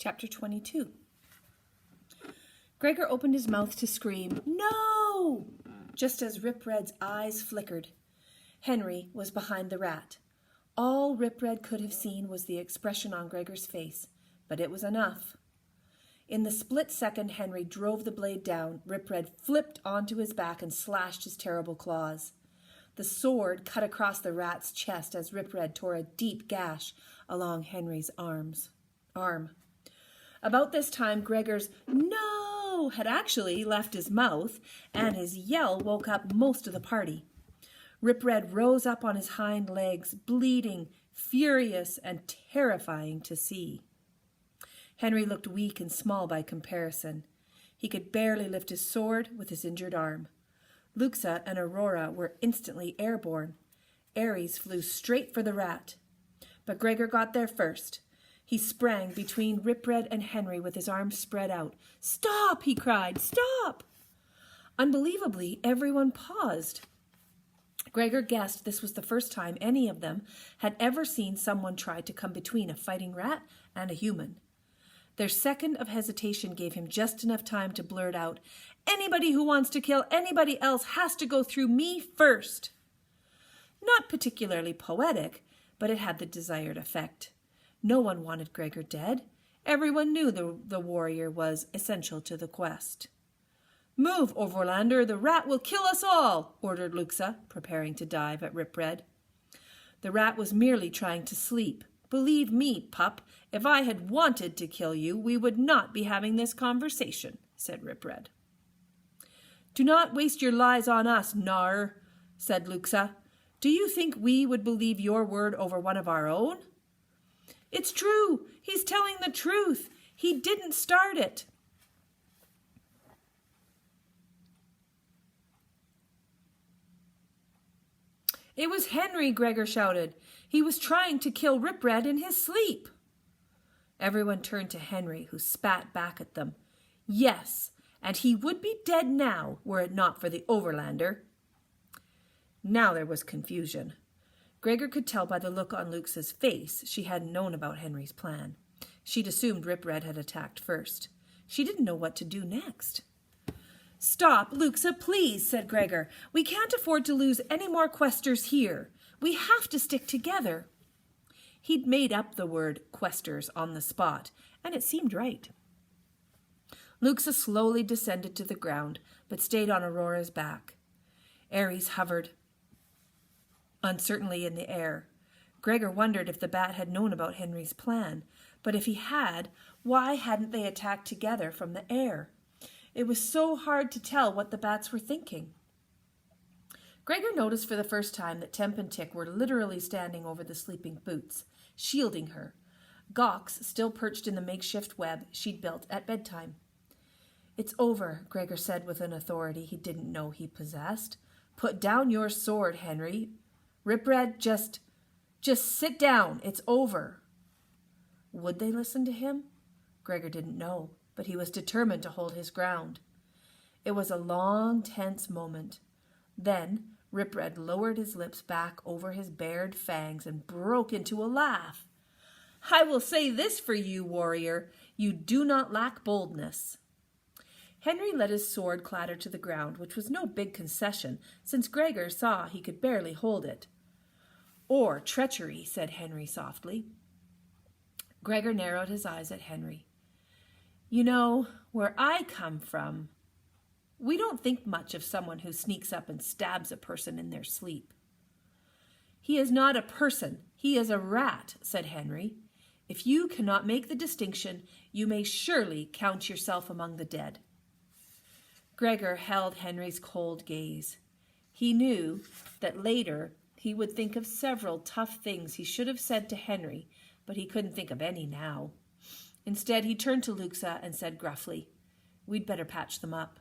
Chapter 22. Gregor opened his mouth to scream, "No!" just as Rip Red's eyes flickered. Henry was behind the rat. All Rip Red could have seen was the expression on Gregor's face, but it was enough. In the split second Henry drove the blade down, Rip Red flipped onto his back and slashed his terrible claws. The sword cut across the rat's chest as Rip Red tore a deep gash along Henry's arm. About this time, Gregor's "No!" had actually left his mouth, and his yell woke up most of the party. Rip Red rose up on his hind legs, bleeding, furious, and terrifying to see. Henry looked weak and small by comparison. He could barely lift his sword with his injured arm. Luxa and Aurora were instantly airborne. Ares flew straight for the rat. But Gregor got there first. He sprang between Rip Red and Henry with his arms spread out. "Stop!" he cried. "Stop!" Unbelievably, everyone paused. Gregor guessed this was the first time any of them had ever seen someone try to come between a fighting rat and a human. Their second of hesitation gave him just enough time to blurt out, "Anybody who wants to kill anybody else has to go through me first." Not particularly poetic, but it had the desired effect. No one wanted Gregor dead. Everyone knew the warrior was essential to the quest. "Move, Overlander, the rat will kill us all," ordered Luxa, preparing to dive at Rip Red. The rat was merely trying to sleep. "Believe me, pup, if I had wanted to kill you, we would not be having this conversation," said Rip Red. "Do not waste your lies on us, Nar," said Luxa. "Do you think we would believe your word over one of our own?" "It's true. He's telling the truth. He didn't start it." "It was Henry," Gregor shouted. "He was trying to kill Rip Red in his sleep." Everyone turned to Henry, who spat back at them. "Yes, and he would be dead now were it not for the Overlander." Now there was confusion. Gregor could tell by the look on Luxa's face she hadn't known about Henry's plan. She'd assumed Rip Red had attacked first. She didn't know what to do next. "Stop, Luxa, please," said Gregor. "We can't afford to lose any more questers here. We have to stick together." He'd made up the word questers on the spot, and it seemed right. Luxa slowly descended to the ground, but stayed on Aurora's back. Ares hovered uncertainly in the air. Gregor wondered if the bat had known about Henry's plan, but if he had, why hadn't they attacked together from the air? It was so hard to tell what the bats were thinking. Gregor noticed for the first time that Temp and Tick were literally standing over the sleeping Boots, shielding her. Gox still perched in the makeshift web she'd built at bedtime. "It's over," Gregor said with an authority he didn't know he possessed. "Put down your sword, Henry. Rip Red, just sit down. It's over." Would they listen to him? Gregor didn't know, but he was determined to hold his ground. It was a long, tense moment. Then Rip Red lowered his lips back over his bared fangs and broke into a laugh. "I will say this for you, warrior. You do not lack boldness." Henry let his sword clatter to the ground, which was no big concession, since Gregor saw he could barely hold it. "Or treachery," said Henry softly. Gregor narrowed his eyes at Henry. "You know, where I come from, we don't think much of someone who sneaks up and stabs a person in their sleep." "He is not a person. He is a rat," said Henry. "If you cannot make the distinction, you may surely count yourself among the dead." Gregor held Henry's cold gaze. He knew that later he would think of several tough things he should have said to Henry, but he couldn't think of any now. Instead, he turned to Luxa and said gruffly, "We'd better patch them up."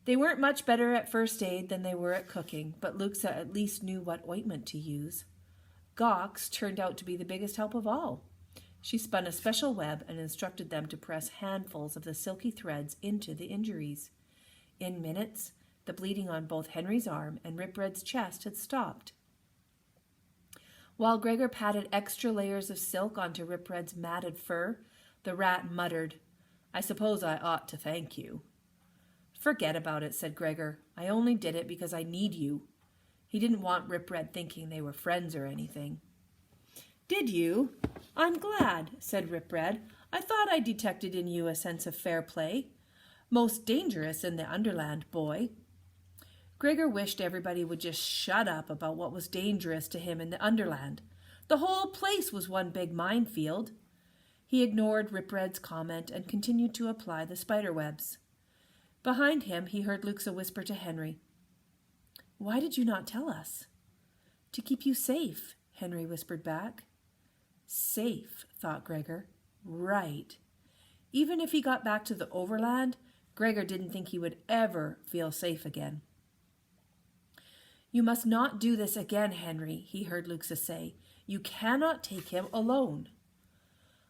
They weren't much better at first aid than they were at cooking, but Luxa at least knew what ointment to use. Gox turned out to be the biggest help of all. She spun a special web and instructed them to press handfuls of the silky threads into the injuries. In minutes, the bleeding on both Henry's arm and Rip Red's chest had stopped. While Gregor patted extra layers of silk onto Rip Red's matted fur, The rat muttered, "I suppose I ought to thank you." "Forget about it," said Gregor. "I only did it because I need you." He didn't want Rip Red thinking they were friends or anything. "Did you? I'm glad," said Rip Red. "I thought I detected in you a sense of fair play. Most dangerous in the Underland, boy." Gregor wished everybody would just shut up about what was dangerous to him in the Underland. The whole place was one big minefield. He ignored Rip Red's comment and continued to apply the spider webs. Behind him, he heard Luxa whisper to Henry, "Why did you not tell us?" "To keep you safe," Henry whispered back. Safe, thought Gregor. Right. Even if he got back to the Overland, Gregor didn't think he would ever feel safe again. "You must not do this again, Henry," he heard Luxa say. "You cannot take him alone."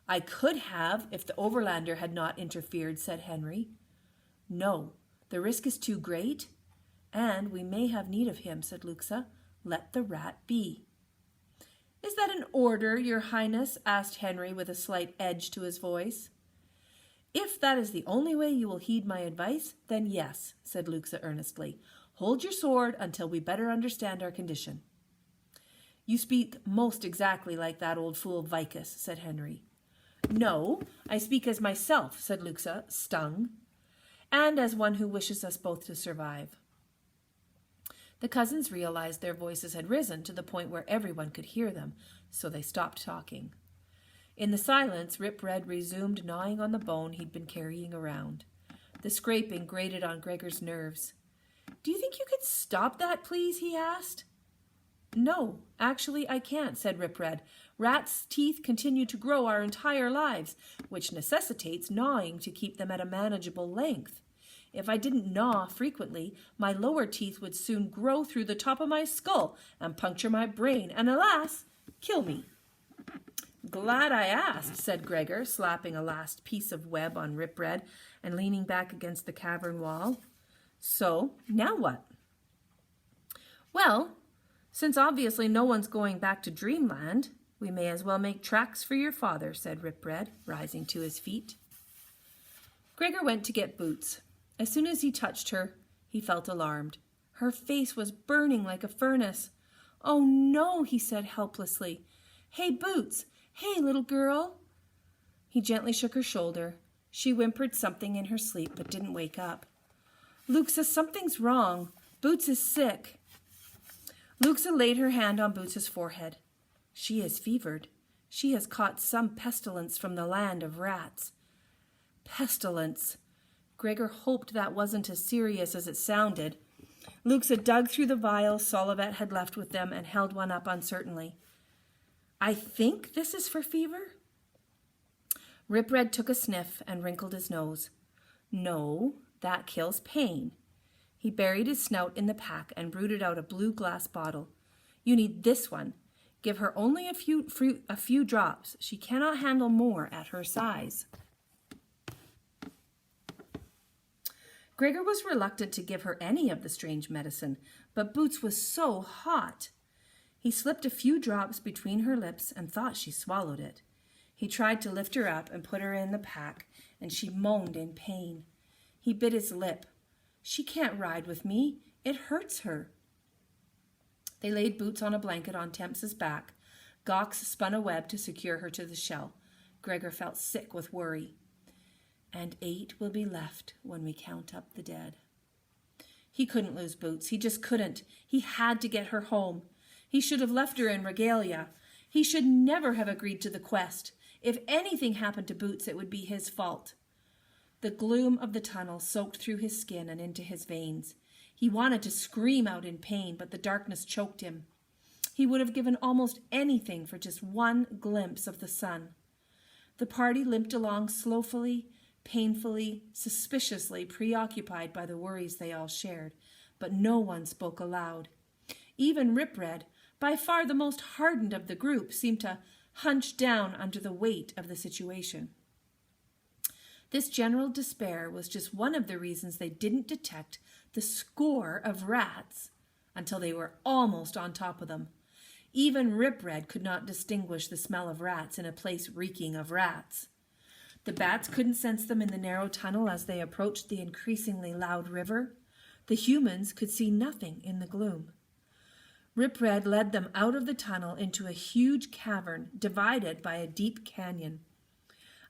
"I could have if the Overlander had not interfered," said Henry. "No, the risk is too great, and we may have need of him," said Luxa. "Let the rat be." "Is that an order, Your Highness?" asked Henry with a slight edge to his voice. "If that is the only way you will heed my advice, then yes," said Luxa earnestly. "Hold your sword until we better understand our condition." "You speak most exactly like that old fool Vicus," said Henry. "No, I speak as myself," said Luxa, stung, "and as one who wishes us both to survive." The cousins realized their voices had risen to the point where everyone could hear them, so they stopped talking. In the silence, Rip Red resumed gnawing on the bone he'd been carrying around. The scraping grated on Gregor's nerves. "Do you think you could stop that, please?" he asked. "No, actually I can't," said Rip Red. "Rats' teeth continue to grow our entire lives, which necessitates gnawing to keep them at a manageable length. If I didn't gnaw frequently, my lower teeth would soon grow through the top of my skull and puncture my brain and, alas, kill me." "Glad I asked," said Gregor, slapping a last piece of web on Rip Red and leaning back against the cavern wall. "So, now what?" "Well, since obviously no one's going back to Dreamland, we may as well make tracks for your father," said Rip Red, rising to his feet. Gregor went to get Boots. As soon as he touched her, he felt alarmed. Her face was burning like a furnace. "Oh no," he said helplessly. "Hey, Boots! Hey, little girl!" He gently shook her shoulder. She whimpered something in her sleep but didn't wake up. "Luxa, something's wrong. Boots is sick." Luxa laid her hand on Boots's forehead. "She is fevered. She has caught some pestilence from the land of rats." Pestilence. Gregor hoped that wasn't as serious as it sounded. Luxa dug through the vials Solivet had left with them and held one up uncertainly. "I think this is for fever." Rip Red took a sniff and wrinkled his nose. "No, that kills pain." He buried his snout in the pack and rooted out a blue glass bottle. "You need this one. Give her only a few drops. She cannot handle more at her size." Gregor was reluctant to give her any of the strange medicine, but Boots was so hot. He slipped a few drops between her lips and thought she swallowed it. He tried to lift her up and put her in the pack, and she moaned in pain. He bit his lip. "She can't ride with me. It hurts her." They laid Boots on a blanket on Temps's back. Gox spun a web to secure her to the shell. Gregor felt sick with worry. "And 8 will be left when we count up the dead." He couldn't lose Boots. He just couldn't. He had to get her home. He should have left her in Regalia. He should never have agreed to the quest. If anything happened to Boots, it would be his fault. The gloom of the tunnel soaked through his skin and into his veins. He wanted to scream out in pain, but the darkness choked him. He would have given almost anything for just one glimpse of the sun. The party limped along slowfully, painfully, suspiciously, preoccupied by the worries they all shared, but no one spoke aloud. Even Rip Red, by far the most hardened of the group, seemed to hunch down under the weight of the situation. This general despair was just one of the reasons they didn't detect the score of rats until they were almost on top of them. Even Rip Red could not distinguish the smell of rats in a place reeking of rats. The bats couldn't sense them in the narrow tunnel as they approached the increasingly loud river. The humans could see nothing in the gloom. Rip Red led them out of the tunnel into a huge cavern divided by a deep canyon.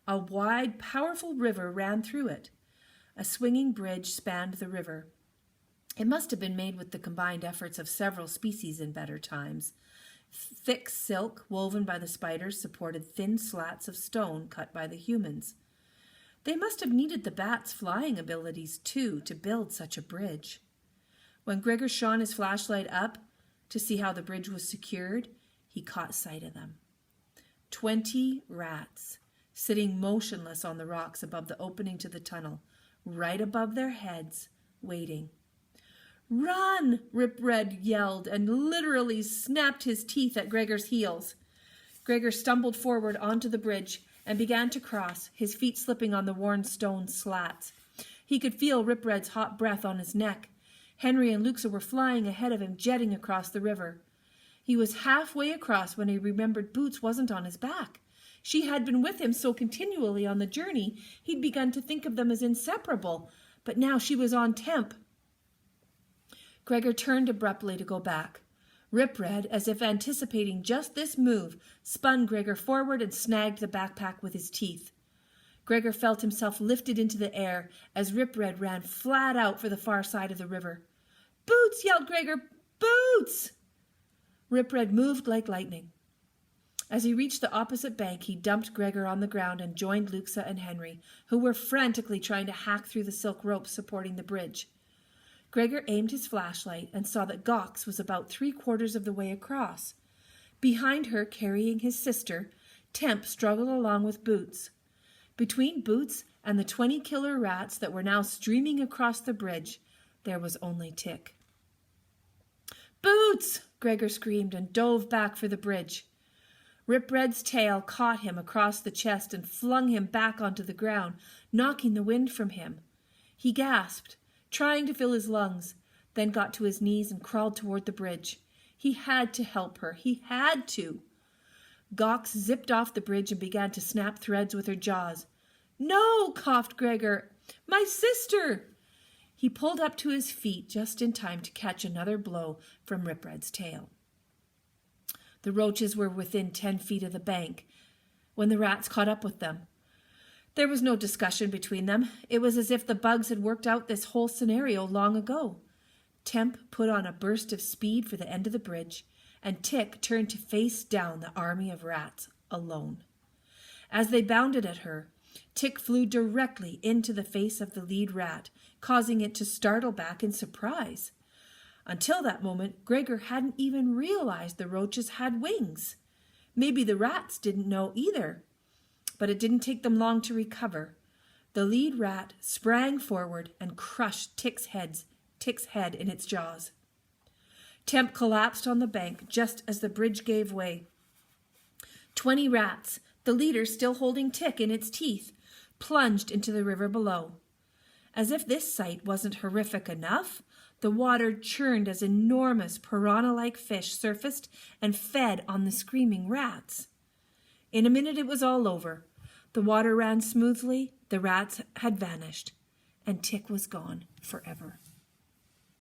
A wide, powerful river ran through it. A swinging bridge spanned the river. It must have been made with the combined efforts of several species in better times. Thick silk woven by the spiders supported thin slats of stone cut by the humans. They must have needed the bats' flying abilities, too, to build such a bridge. When Gregor shone his flashlight up to see how the bridge was secured, he caught sight of them. 20 rats, sitting motionless on the rocks above the opening to the tunnel, right above their heads, waiting. "Run!" Rip Red yelled and literally snapped his teeth at Gregor's heels. Gregor stumbled forward onto the bridge and began to cross, his feet slipping on the worn stone slats. He could feel Rip Red's hot breath on his neck. Henry and Luxa were flying ahead of him, jetting across the river. He was halfway across when he remembered Boots wasn't on his back. She had been with him so continually on the journey, he'd begun to think of them as inseparable, but now she was on Temp. Gregor turned abruptly to go back. Rip Red, as if anticipating just this move, spun Gregor forward and snagged the backpack with his teeth. Gregor felt himself lifted into the air as Rip Red ran flat out for the far side of the river. "Boots!" yelled Gregor. "Boots!" Rip Red moved like lightning. As he reached the opposite bank, he dumped Gregor on the ground and joined Luxa and Henry, who were frantically trying to hack through the silk ropes supporting the bridge. Gregor aimed his flashlight and saw that Gox was about 3/4 of the way across. Behind her, carrying his sister, Temp struggled along with Boots. Between Boots and the 20 killer rats that were now streaming across the bridge, there was only Tick. "Boots!" Gregor screamed and dove back for the bridge. Rip Red's tail caught him across the chest and flung him back onto the ground, knocking the wind from him. He gasped, trying to fill his lungs, then got to his knees and crawled toward the bridge. He had to help her. He had to. Gox zipped off the bridge and began to snap threads with her jaws. "No!" coughed Gregor. "My sister!" He pulled up to his feet just in time to catch another blow from Rip Red's tail. The roaches were within 10 feet of the bank when the rats caught up with them. There was no discussion between them. It was as if the bugs had worked out this whole scenario long ago. Temp put on a burst of speed for the end of the bridge, and Tick turned to face down the army of rats alone. As they bounded at her, Tick flew directly into the face of the lead rat, causing it to startle back in surprise. Until that moment, Gregor hadn't even realized the roaches had wings. Maybe the rats didn't know either. But it didn't take them long to recover. The lead rat sprang forward and crushed Tick's head in its jaws. Temp collapsed on the bank just as the bridge gave way. 20 rats, the leader still holding Tick in its teeth, plunged into the river below. As if this sight wasn't horrific enough, the water churned as enormous piranha-like fish surfaced and fed on the screaming rats. In a minute it was all over. The water ran smoothly, the rats had vanished, and Tick was gone forever.